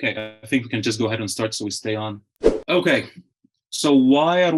Okay, I think we can just go ahead and start so we stay on. Okay, so what are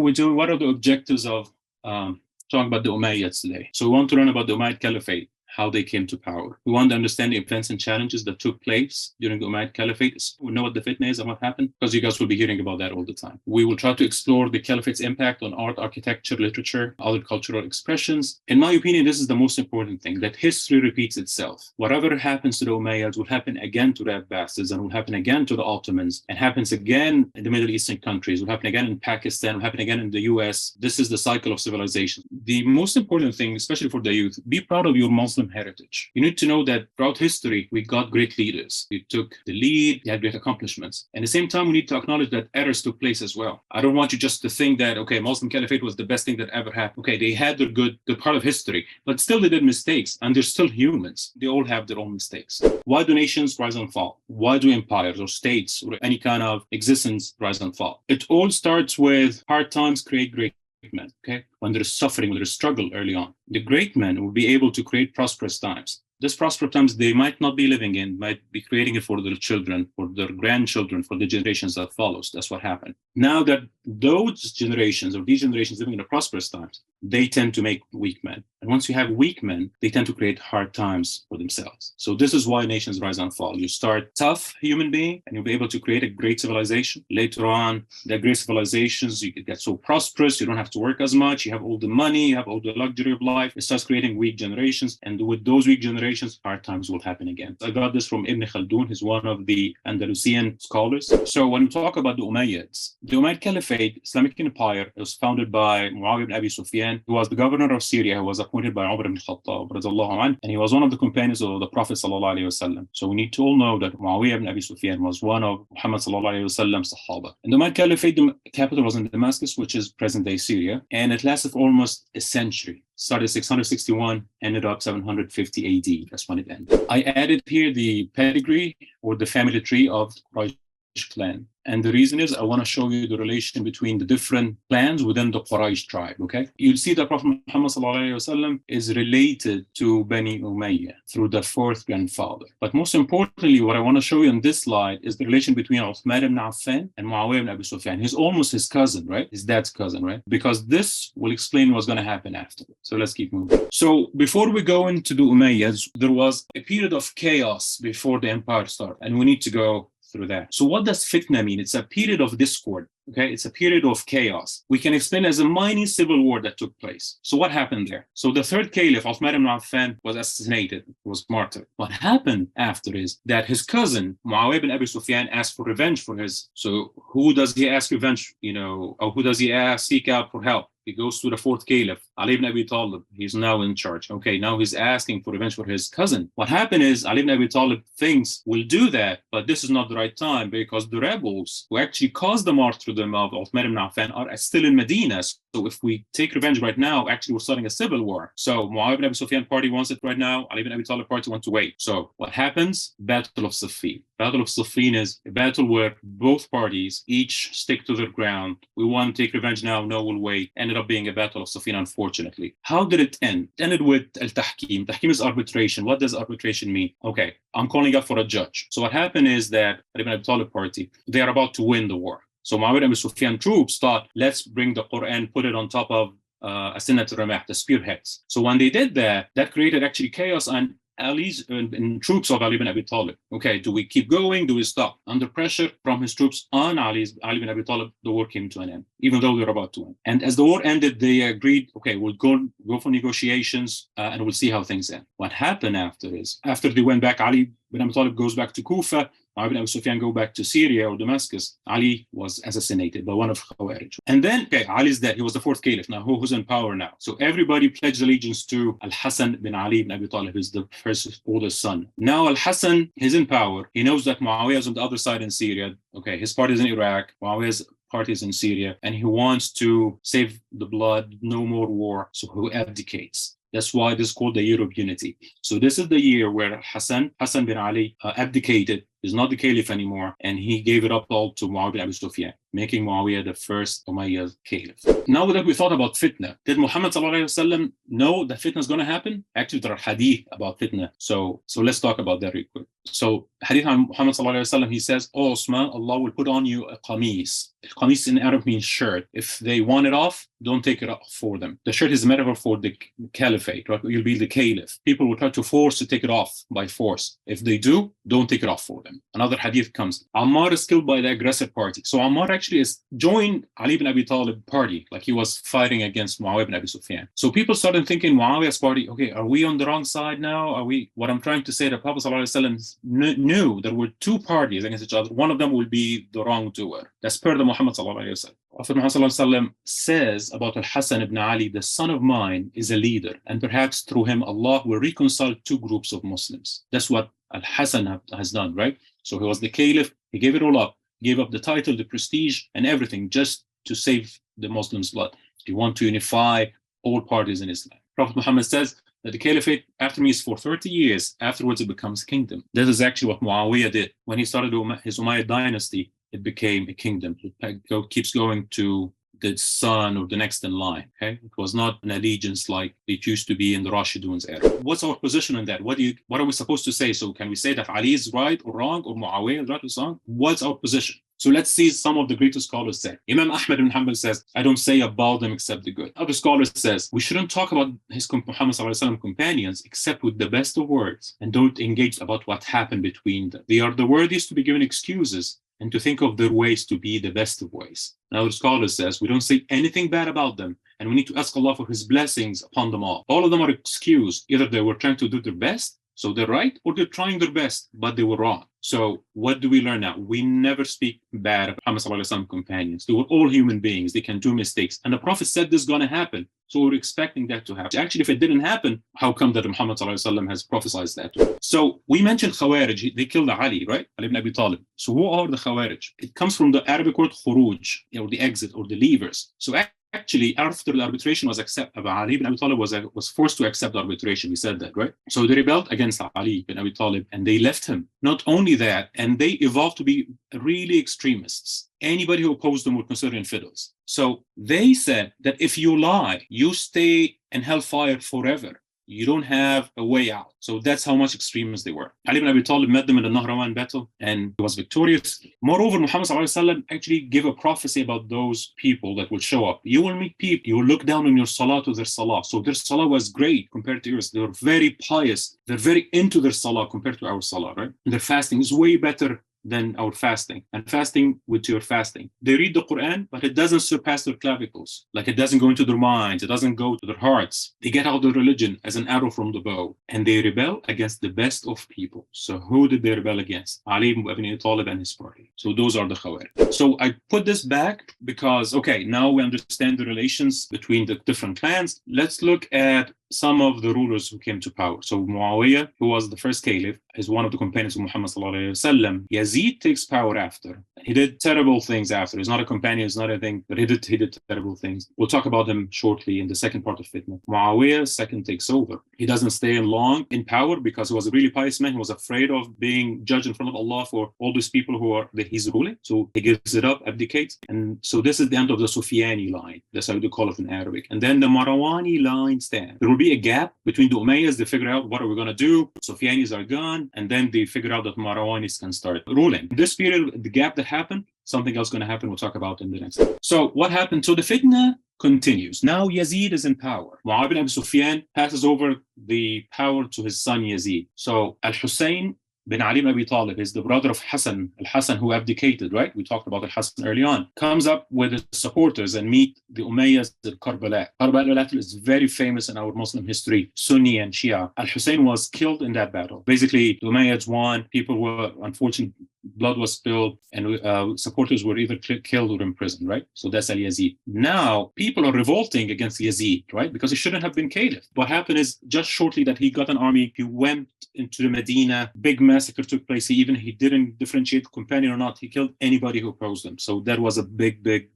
the objectives of talking about the Umayyads today? So we want to learn about the Umayyad Caliphate, how they came to power. We want to understand the events and challenges that took place during the Umayyad Caliphate. We know what the fitna is and what happened, because you guys will be hearing about that all the time. We will try to explore the Caliphate's impact on art, architecture, literature, other cultural expressions. In my opinion, this is the most important thing, that history repeats itself. Whatever happens to the Umayyads will happen again to the Abbasids, and will happen again to the Ottomans, and happens again in the Middle Eastern countries, will happen again in Pakistan, will happen again in the US. This is the cycle of civilization. The most important thing, especially for the youth, be proud of your Muslim heritage. You need to know that throughout history, we got great leaders. We took the lead, we had great accomplishments. At the same time, we need to acknowledge that errors took place as well. I don't want you just to think that, okay, Muslim Caliphate was the best thing that ever happened. Okay, they had their good part of history, but still they did mistakes, and they're still humans. They all have their own mistakes. Why do nations rise and fall? Why do empires or states or any kind of existence rise and fall? It all starts with hard times create great men, okay? When there is suffering, when there is struggle early on. The great men will be able to create prosperous times. This prosperous times they might not be living in, might be creating it for their children, for their grandchildren, for the generations that follows. That's what happened. Now that those generations or these generations living in the prosperous times, they tend to make weak men. And once you have weak men, they tend to create hard times for themselves. So this is why nations rise and fall. You start tough human being, and you'll be able to create a great civilization. Later on, the great civilizations, you get so prosperous, you don't have to work as much, you have all the money, you have all the luxury of life. It starts creating weak generations, and with those weak generations, hard times will happen again. I got this from Ibn Khaldun. He's one of the Andalusian scholars. So when we talk about the Umayyads, the Umayyad Caliphate, Islamic empire, was founded by Muawiyah ibn Abi Sufyan, who was the governor of Syria, who was appointed by Umar ibn Khattab, and he was one of the companions of the Prophet ﷺ. So we need to all know that Muawiyah ibn Abi Sufyan was one of Muhammad ﷺ's Sahaba. And the Umayyad Caliphate, the capital was in Damascus, which is present-day Syria, and it lasted for almost a century. Started 661, ended up 750 AD. That's when it ended. I added here the pedigree or the family tree of the Quraysh clan. And the reason is I want to show you the relation between the different clans within the Quraysh tribe, okay? You'll see that Prophet Muhammad ﷺ is related to Bani Umayyah through the fourth grandfather. But most importantly, what I want to show you on this slide is the relation between Uthman ibn Affan and Muawiyah ibn Abi Sufyan. He's almost his cousin, right? His dad's cousin, right? Because this will explain what's going to happen after. So let's keep moving. So before we go into the Umayyads, there was a period of chaos before the empire started, and we need to go through that. So what does fitna mean? It's a period of discord. Okay, it's a period of chaos. We can explain as a mini civil war that took place. So what happened there? So the third caliph, Uthman ibn Affan, was assassinated, was martyred. What happened after is that his cousin, Muawiyah ibn Abi Sufyan, asked for revenge for his. So who does he ask revenge, or who does he seek out for help? He goes to the fourth caliph, Ali ibn Abi Talib. He's now in charge. Okay, now he's asking for revenge for his cousin. What happened is Ali ibn Abi Talib thinks we'll do that, but this is not the right time because the rebels who actually caused the martyrdom of Uthman ibn Affan are still in Medina. So if we take revenge right now, actually we're starting a civil war. So Muawiyah ibn Abi Sufyan party wants it right now. Ali ibn Abi Talib party wants to wait. So what happens? Battle of Siffin. Battle of Siffin is a battle where both parties each stick to their ground. We want to take revenge now. No, we'll wait. Ended up being a battle of Siffin, unfortunately. How did it end? It ended with al-tahkim. Tahkim is arbitration. What does arbitration mean? Okay, I'm calling up for a judge. So what happened is that Ali ibn Abi Talib party, they are about to win the war. So Muawiyah ibn Sufyan troops thought, let's bring the Quran, put it on top of Asinat al-Ramah, the spearheads. So when they did that, that created actually chaos and Ali's and troops of Ali ibn Abi Talib. Okay, do we keep going? Do we stop? Under pressure from his troops on Ali ibn Abi Talib, the war came to an end, even though they were about to win. And as the war ended, they agreed, okay, we'll go for negotiations and we'll see how things end. What happened after is, after they went back, Ali ibn Abi Talib goes back to Kufa, Muawiyah ibn Abi Sufyan go back to Syria or Damascus. Ali was assassinated by one of Khawarij. And then, okay, Ali's dead. He was the fourth caliph. Now, who's in power now? So everybody pledged allegiance to Al-Hassan bin Ali ibn Abi Talib, who's the first oldest son. Now, Al-Hassan is in power. He knows that Muawiyah is on the other side in Syria. Okay, his party is in Iraq. Muawiyah's party is in Syria. And he wants to save the blood, no more war. So who abdicates? That's why this is called the year of unity. So this is the year where Hassan bin Ali abdicated He's not the caliph anymore, and he gave it up all to Muawiyah bin Abi Sufyan, making Muawiyah the first Umayyad caliph. Now that we thought about fitna, did Muhammad ﷺ know that fitna is going to happen? Actually, there are hadith about fitna. So let's talk about that real quick. So hadith on Muhammad ﷺ, he says, "Oh Osman, Allah will put on you a qamis." Qamis in Arab means shirt. If they want it off, don't take it off for them. The shirt is a metaphor for the caliphate, right? You'll be the caliph. People will try to force to take it off by force. If they do, don't take it off for them. Another hadith comes, Ammar is killed by the aggressive party. So Ammar actually is joined Ali bin Abi Talib party, like he was fighting against Muawiyah bin Abi Sufyan. So people started thinking Muawiyah's party, okay, are we on the wrong side now? Are we? What I'm trying to say, the Prophet ﷺ knew there were two parties against each other. One of them will be the wrongdoer. That's per the Muhammad ﷺ. Prophet Muhammad ﷺ says about Al-Hasan ibn Ali, the son of mine is a leader, and perhaps through him Allah will reconcile two groups of Muslims. That's what Al-Hasan has done, right? So he was the caliph, he gave it all up, gave up the title, the prestige, and everything just to save the Muslims' blood. He wanted to unify all parties in Islam. Prophet Muhammad says that the caliphate after me is for 30 years. Afterwards, it becomes kingdom. This is actually what Muawiyah did. When he started his Umayyad dynasty, it became a kingdom. It keeps going to the son or the next in line. Okay, it was not an allegiance like it used to be in the Rashidun's era. What's our position on that? What are we supposed to say? So can we say that Ali is right or wrong, or Muawiyah is right or wrong? What's our position? So let's see some of the greatest scholars say. Imam Ahmad ibn Hanbal says, I don't say about them except the good. Other scholars says, we shouldn't talk about his Muhammad ﷺ companions except with the best of words, and don't engage about what happened between them. They are the worthiest to be given excuses and to think of their ways to be the best of ways. Another scholar says, we don't say anything bad about them, and we need to ask Allah for his blessings upon them all. All of them are excused. Either they were trying to do their best, so they're right, or they're trying their best, but they were wrong. So what do we learn now? We never speak bad of Muhammad ﷺ companions. They were all human beings. They can do mistakes. And the Prophet said this is going to happen. So we're expecting that to happen. Actually, if it didn't happen, how come that Muhammad ﷺ has prophesied that? So we mentioned Khawarij. They killed Ali, right? Ali ibn Abi Talib. So who are the Khawarij? It comes from the Arabic word khuruj, or the exit, or the leavers. So actually, after the arbitration was accepted, Ali ibn Abi Talib was forced to accept the arbitration. We said that, right? So they rebelled against Ali ibn Abi Talib, and they left him. Not only that, and they evolved to be really extremists. Anybody who opposed them were considered infidels. So they said that if you lie, you stay in hellfire forever. You don't have a way out. So that's how much extremists they were. Ali ibn Abi Talib met them in the Nahrawan battle and he was victorious. Moreover, Muhammad ﷺ actually gave a prophecy about those people that would show up. You will meet people, you will look down on your salah to their salah. So their salah was great compared to yours. They were very pious. They're very into their salah compared to our salah, right? And their fasting is way better than our fasting, and fasting with your fasting. They read the Quran, but it doesn't surpass their clavicles. Like it doesn't go into their minds, it doesn't go to their hearts. They get out of religion as an arrow from the bow, and they rebel against the best of people. So who did they rebel against? Ali ibn Abi Talib and his party. So those are the Khawarij. So I put this back because, okay, now we understand the relations between the different clans. Let's look at some of the rulers who came to power. So Muawiyah, who was the first caliph, is one of the companions of Muhammad ﷺ. Yazid takes power after. He did terrible things after. He's not a companion, he's not a thing, but he did terrible things. We'll talk about him shortly in the second part of Fitna. Muawiyah, second, takes over. He doesn't stay long in power because he was a really pious man. He was afraid of being judged in front of Allah for all these people that he's ruling. So he gives it up, abdicates. And so this is the end of the Sufyani line. That's how they call it in Arabic. And then the Marwani line stands. There will be a gap between the Umayyads. They figure out what are we going to do. Sufyanis are gone. And then they figure out that Marwanis can start ruling. This period, the gap that happened, something else going to happen. We'll talk about in the next. So what happened? So the fitna continues. Now Yazid is in power. Muawiyah bin Abi Sufyan passes over the power to his son Yazid. So Al-Hussein bin Ali ibn Abi Talib is the brother of Hassan, Al-Hassan who abdicated, right? We talked about Al-Hassan early on. Comes up with his supporters and meet the Umayyads at Karbala. Karbala battle is very famous in our Muslim history, Sunni and Shia. Al-Hussein was killed in that battle. Basically, the Umayyads won. People were, unfortunately, blood was spilled, and supporters were either killed or imprisoned, right? So that's Al-Yazid. Now, people are revolting against Yazid, right? Because he shouldn't have been caliph. What happened is, just shortly that he got an army, he went into the Medina, big massacre took place, he didn't differentiate companion or not. He killed anybody who opposed him. So that was a big,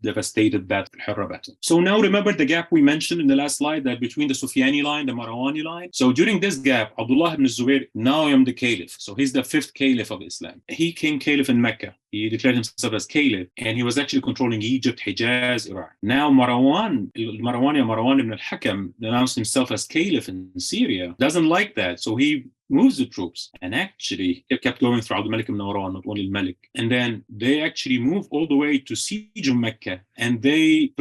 devastated battle, Harra battle. So now remember the gap we mentioned in the last slide, that between the Sufyani line, the Marwani line. So during this gap, Abdullah ibn Zubayr, now I am the caliph. So he's the fifth caliph of Islam. He came caliph in Mecca. He declared himself as caliph, and he was actually controlling Egypt, Hijaz, Iraq. Now Marwan ibn al-Hakam announced himself as caliph in Syria. Doesn't like that, so he moves the troops, and actually it kept going throughout the Malik ibn Marwan, not only Malik. And then they actually move all the way to siege of Mecca, and they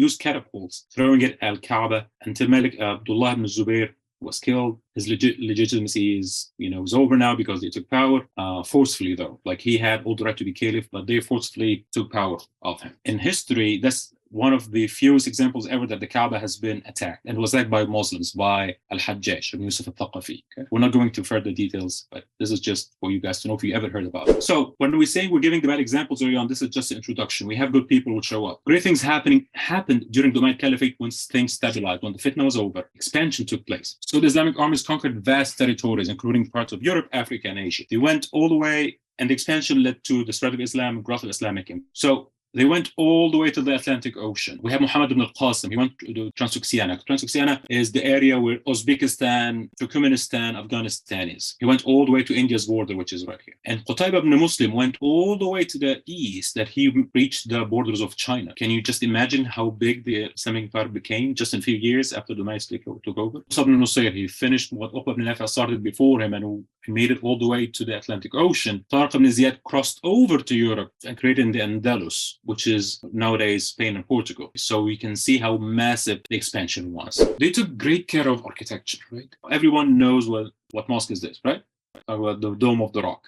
use catapults, throwing it at Kaaba until Malik Abdullah ibn Zubayr was killed. His legitimacy is, was over now because they took power forcefully, though. Like, he had all the right to be caliph, but they forcefully took power of him. In history, that's one of the fewest examples ever that the Kaaba has been attacked, and it was attacked by Muslims, by Al-Hajjaj, Ibn Yusuf al-Thaqafi. Okay? We're not going to further details, but this is just for you guys to know if you ever heard about it. So when we say we're giving the bad examples early on, this is just an introduction. We have good people who show up. Great things happened during the Umayyad Caliphate when things stabilized, when the fitna was over. Expansion took place. So the Islamic armies conquered vast territories, including parts of Europe, Africa, and Asia. They went all the way, and the expansion led to the spread of Islam and growth of Islamic empire. So they went all the way to the Atlantic Ocean. We have Muhammad ibn al-Qasim. He went to Transoxiana. Transoxiana is the area where Uzbekistan, Turkmenistan, Afghanistan is. He went all the way to India's border, which is right here. And Qutayba ibn Muslim went all the way to the east, that he reached the borders of China. Can you just imagine how big the Islamic Empire became just in a few years after the Umayyads took over? Musab ibn Nusayr, he finished what Uqba ibn Nafi' started before him, and he made it all the way to the Atlantic Ocean. Tariq ibn Ziyad crossed over to Europe and created the Andalus, which is nowadays Spain and Portugal. So we can see how massive the expansion was. They took great care of architecture, right? Everyone knows what mosque is this, right? The Dome of the Rock.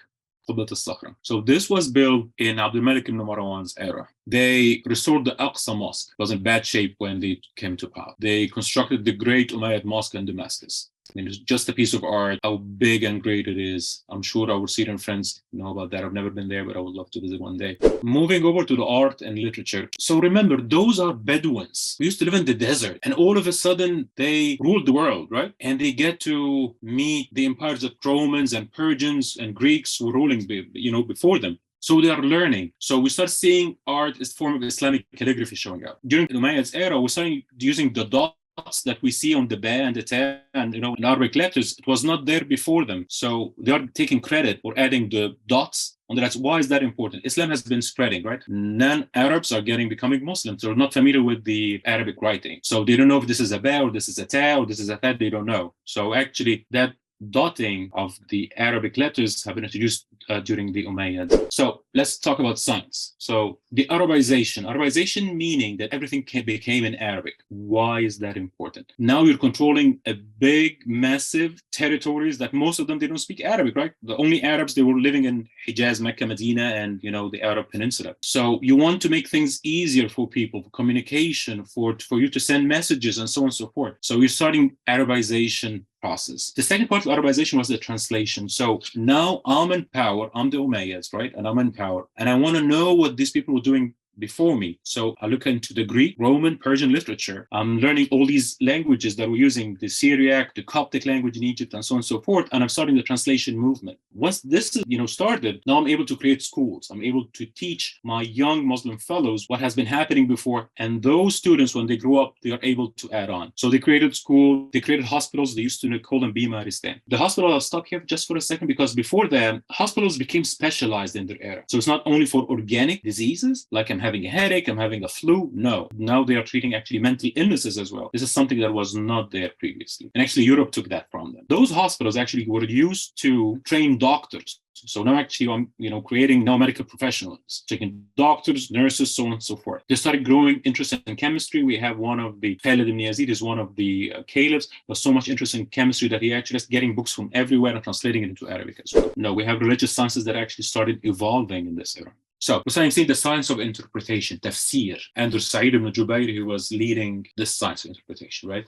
So this was built in Abdul Malik ibn Marwan's era. They restored the Aqsa Mosque. It was in bad shape when they came to power. They constructed the great Umayyad Mosque in Damascus. It's just a piece of art, how big and great it is. I'm sure our Syrian friends know about that. I've never been there, but I would love to visit one day. Moving over to the art and literature. So remember, those are Bedouins. We used to live in the desert, and all of a sudden they ruled the world, right? And they get to meet the empires that Romans and Persians and Greeks were ruling, before them. So they are learning. So we start seeing art as a form of Islamic calligraphy showing up. During the Umayyads era, we started using the dots that we see on the ba and the ta and in Arabic letters. It was not there before them. So they are taking credit for adding the dots on the letters. Why is that important? Islam has been spreading, right? Non-Arabs are becoming Muslims. They're not familiar with the Arabic writing. So they don't know if this is a ba or this is a ta or this is a ta. They don't know. So actually that dotting of the Arabic letters have been introduced during the Umayyads. So let's talk about science. So the Arabization meaning that everything became in Arabic. Why is that important? Now you're controlling a big, massive territories that most of them, they don't speak Arabic, right? The only Arabs, they were living in Hijaz, Mecca, Medina, and the Arab Peninsula. So you want to make things easier for people, for communication, for you to send messages and so on and so forth. So you're starting Arabization process. The second part of Arabization was the translation. So now I'm in power, I'm the Umayyads, right? And I'm in power. And I want to know what these people were doing before me. So I look into the Greek, Roman, Persian literature. I'm learning all these languages that we're using, the Syriac, the Coptic language in Egypt, and so on and so forth. And I'm starting the translation movement. Once this is, started, now I'm able to create schools. I'm able to teach my young Muslim fellows what has been happening before. And those students, when they grow up, they are able to add on. So they created school, they created hospitals. They used to call them Bimaristan. The hospital, I'll stop here just for a second, because before that, hospitals became specialized in their era. So it's not only for organic diseases, like I'm having a headache, I'm having a flu. No, now they are treating actually mental illnesses as well. This is something that was not there previously. And actually Europe took that from them. Those hospitals actually were used to train doctors. So now actually I'm, creating now medical professionals, taking doctors, nurses, so on and so forth. They started growing interest in chemistry. We have one of the, Khalid ibn Yazid is one of the caliphs. There's so much interest in chemistry that he actually is getting books from everywhere and translating it into Arabic as well. No, we have religious sciences that actually started evolving in this era. So we're starting to see the science of interpretation, tafsir. Andrew Sa'id ibn Jubayr, who was leading this science of interpretation, right?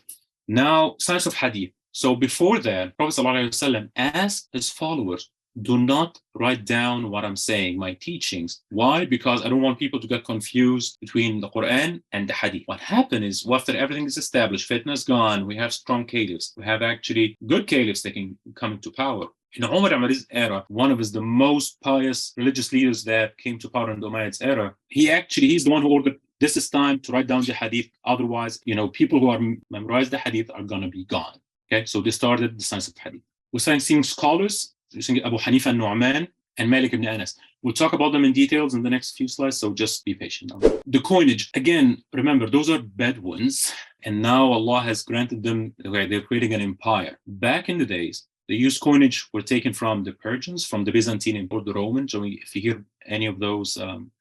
Now, science of hadith. So before that, Prophet ﷺ asked his followers, do not write down what I'm saying, my teachings. Why? Because I don't want people to get confused between the Quran and the Hadith. What happened is, after everything is established, fitna is gone, we have strong caliphs. We have actually good caliphs that can come into power. In Umar ibn Abdulaziz's era, one of the most pious religious leaders that came to power in the Umayyads era, he's the one who ordered, this is time to write down the hadith. Otherwise, people who are memorize the hadith are going to be gone. Okay, so they started the science of hadith. We're starting seeing scholars, Abu Hanifa al-Nu'man and Malik ibn Anas. We'll talk about them in details in the next few slides, so just be patient. The coinage, again, remember, those are Bedouins, and now Allah has granted them, they're creating an empire. Back in the days, the used coinage were taken from the Persians, from the Byzantine, or the Romans. So if you hear any of those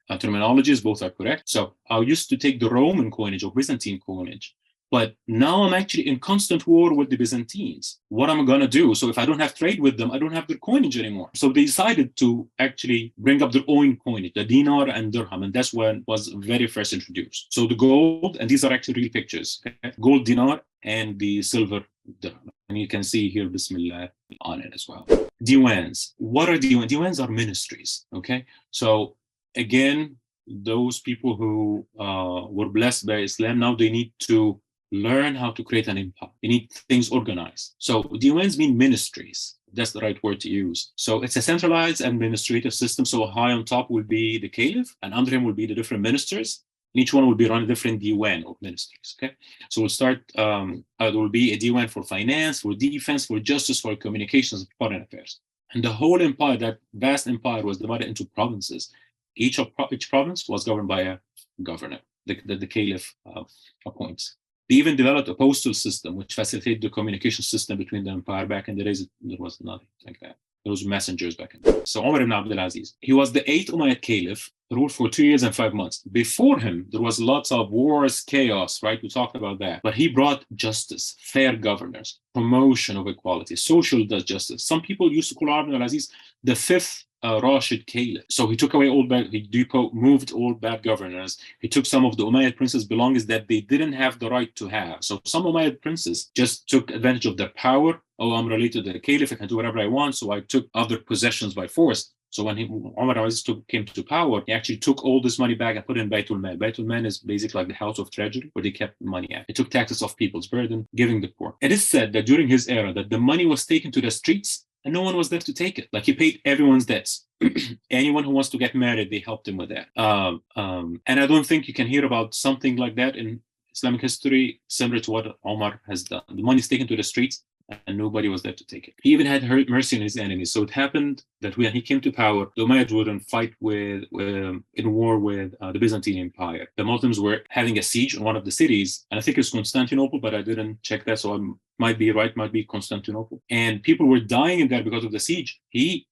terminologies, both are correct. So I used to take the Roman coinage or Byzantine coinage, but now I'm actually in constant war with the Byzantines. What am I going to do? So if I don't have trade with them, I don't have their coinage anymore. So they decided to actually bring up their own coinage, the dinar and dirham, and that's when it was very first introduced. So the gold, and these are actually real pictures, okay? Gold dinar and the silver dirham. And you can see here, Bismillah, on it as well. Diwans. What are diwans? Diwans are ministries, okay? So again, those people who were blessed by Islam, now they need to learn how to create an empire. They need things organized. So diwans mean ministries. That's the right word to use. So it's a centralized administrative system. So high on top will be the caliph, and under him will be the different ministers. Each one will be run a different diwan of ministries. Okay, so we'll start. There will be a diwan for finance, for defense, for justice, for communications, foreign affairs, and the whole empire, that vast empire, was divided into provinces. Each province was governed by a governor. The caliph appoints. They even developed a postal system, which facilitated the communication system between the empire. Back in the days, there was nothing like that. There was messengers back in the day. So Umar ibn Abdulaziz, he was the 8th Umayyad caliph, ruled for 2 years and 5 months. Before him, there was lots of wars, chaos, right? We talked about that. But he brought justice, fair governors, promotion of equality, social justice. Some people used to call Umar ibn Abdulaziz the 5th Rashid Caliph. So he took away moved all bad governors. He took some of the Umayyad princes' belongings that they didn't have the right to have. So some Umayyad princes just took advantage of their power. Oh, I'm related to the Caliph, I can do whatever I want. So I took other possessions by force. So when Umar came to power, he actually took all this money back and put it in Baytul Mal. Baytul Mal is basically like the house of treasury where they kept money at. He took taxes off people's burden, giving the poor. It is said that during his era that the money was taken to the streets and no one was there to take it. Like he paid everyone's debts. Anyone who wants to get married, they helped him with that. And I don't think you can hear about something like that in Islamic history similar to what Omar has done. The money is taken to the streets and nobody was there to take it. He even had mercy on his enemies. So it happened that when he came to power, the Umayyads wouldn't fight in war with the Byzantine Empire. The Muslims were having a siege on one of the cities, and I think it's Constantinople, but I didn't check that, so I might be right, might be Constantinople. And people were dying in there because of the siege. He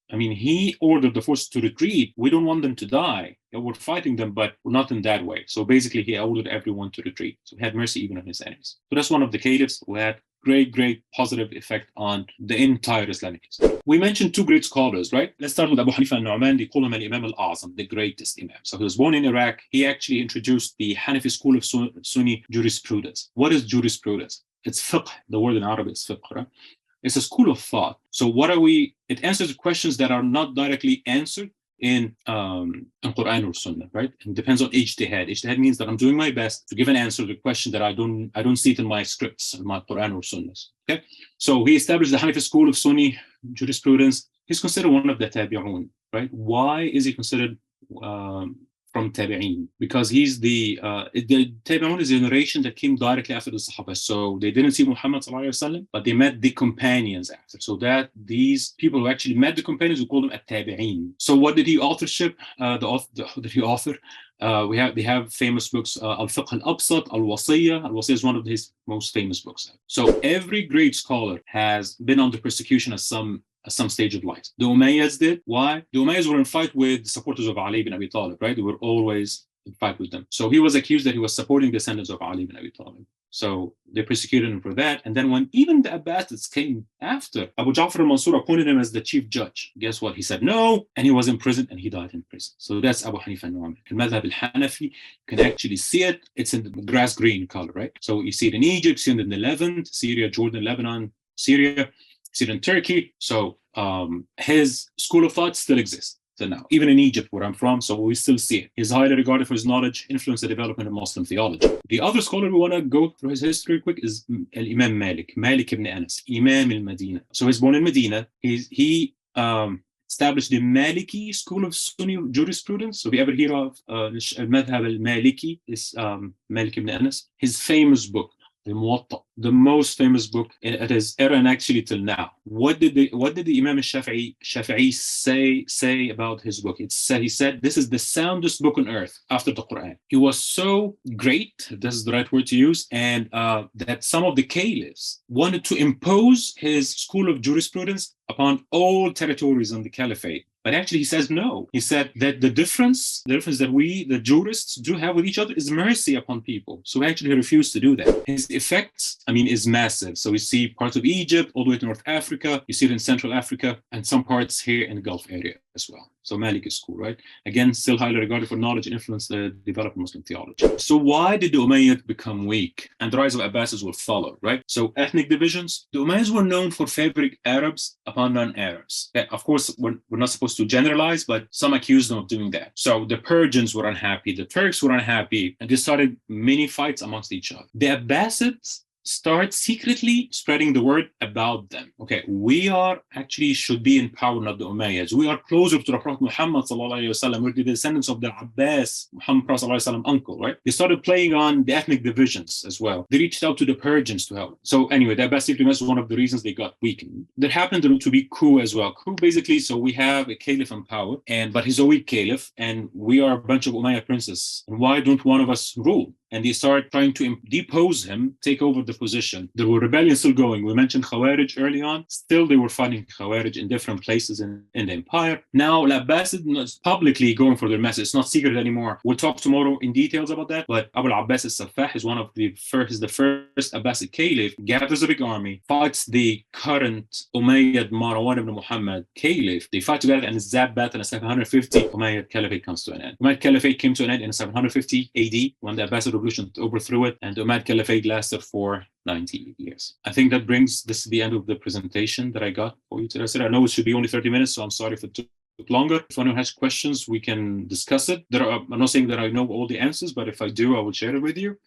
ordered the forces to retreat. We don't want them to die. We're fighting them, but not in that way. So basically, he ordered everyone to retreat. So he had mercy even on his enemies. So that's one of the caliphs who had great positive effect on the entire Islamic history. We mentioned 2 great scholars, right? Let's start with Abu Hanifa al-Nu'man. They call him al-Imam al-Azam, the greatest Imam. So he was born in Iraq. He actually introduced the Hanafi school of Sunni jurisprudence. What is jurisprudence? It's fiqh. The word in Arabic is fiqh, right? It's a school of thought. So it answers questions that are not directly answered in Quran or Sunnah, right? And depends on ijtihad. Ijtihad means that I'm doing my best to give an answer to the question that I don't see it in my scripts, in my Quran or Sunnahs. Okay, so he established the Hanafi school of Sunni jurisprudence. He's considered one of the tabi'un, right? Why is he considered from tabi'in? Because he's the tabi'un is a generation that came directly after the Sahaba. So they didn't see Muhammad sallallahu alaihi wasallam, but they met the companions after. So that these people who actually met the companions, we call them at-tabi'in. So what did he authorship? They have famous books, Al-Fiqh Al-Absat, Al-Wasiyya. Al-Wasiyya is one of his most famous books. So every great scholar has been under persecution at some stage of life. The Umayyads did. Why? The Umayyads were in fight with the supporters of Ali ibn Abi Talib, right? They were always in fight with them. So he was accused that he was supporting descendants of Ali ibn Abi Talib. So they persecuted him for that. And then when even the Abbasids came after, Abu Ja'far al-Mansur appointed him as the chief judge. Guess what? He said no, and he was in prison, and he died in prison. So that's Abu Hanifa al-Nu'man. Al-Madhhab al-Hanafi, you can actually see it. It's in the grass green color, right? So you see it in Egypt, you see it in the Levant, Syria, Jordan, Lebanon, Syria, you see it in Turkey. So his school of thought still exists. till now. Even in Egypt, where I'm from, so we still see it. He's highly regarded for his knowledge, influence the development of Muslim theology. The other scholar we want to go through his history quick is Imam Malik ibn Anas, Imam al-Madinah. So he's born in Medina. He established the Maliki school of Sunni jurisprudence. So if you ever hear of al-Madhab al-Maliki, is Malik ibn Anas. His famous book, the Muwatta, the most famous book at his era and actually till now. What did the Imam Shafi'i say about his book? He said, this is the soundest book on earth after the Quran. He was so great, this is the right word to use, and that some of the caliphs wanted to impose his school of jurisprudence upon all territories in the caliphate. But actually he says no. He said that the difference that we, the jurists, do have with each other is mercy upon people. So actually he refused to do that. His effect, is massive. So we see parts of Egypt, all the way to North Africa. You see it in Central Africa and some parts here in the Gulf area as well. So Malik is cool, right? Again, still highly regarded for knowledge and influence the development of Muslim theology. So why did the Umayyads become weak? And the rise of Abbasids will follow, right? So ethnic divisions. The Umayyads were known for favoring Arabs upon non-Arabs. Of course, we're not supposed to generalize, but some accused them of doing that. So the Persians were unhappy, the Turks were unhappy, and they started many fights amongst each other. The Abbasids start secretly spreading the word about them. Okay, we are actually should be in power, not the Umayyads. We are closer to the Prophet Muhammad sallallahu alaihi wasallam. We're the descendants of the Abbas, Muhammad sallallahu alaihi wasallam uncle, right? They started playing on the ethnic divisions as well. They reached out to the Persians to help. So anyway, the Abbasids was one of the reasons they got weakened. There happened to be coup as well. Coup basically, so we have a caliph in power, but he's a weak caliph, and we are a bunch of Umayyad princes. And why don't one of us rule? And they start trying to depose him, take over the position. There were rebellions still going. We mentioned Khawarij early on. Still, they were fighting Khawarij in different places in the empire. Now, the Abbasids is publicly going for their message. It's not secret anymore. We'll talk tomorrow in details about that. But Abu al-Abbas al-Saffah is the first Abbasid caliph, gathers a big army, fights the current Umayyad Marwan ibn Muhammad caliph. They fight together and zap battle in 750. Umayyad Caliphate comes to an end. Umayyad Caliphate came to an end in 750 AD when the Abbasid revolution overthrew it, and the Umayyad Caliphate lasted for 90 years. I think that brings this to the end of the presentation that I got for you today. I know it should be only 30 minutes, so I'm sorry if it took longer. If anyone has questions, we can discuss it. I'm not saying that I know all the answers, but if I do, I will share it with you.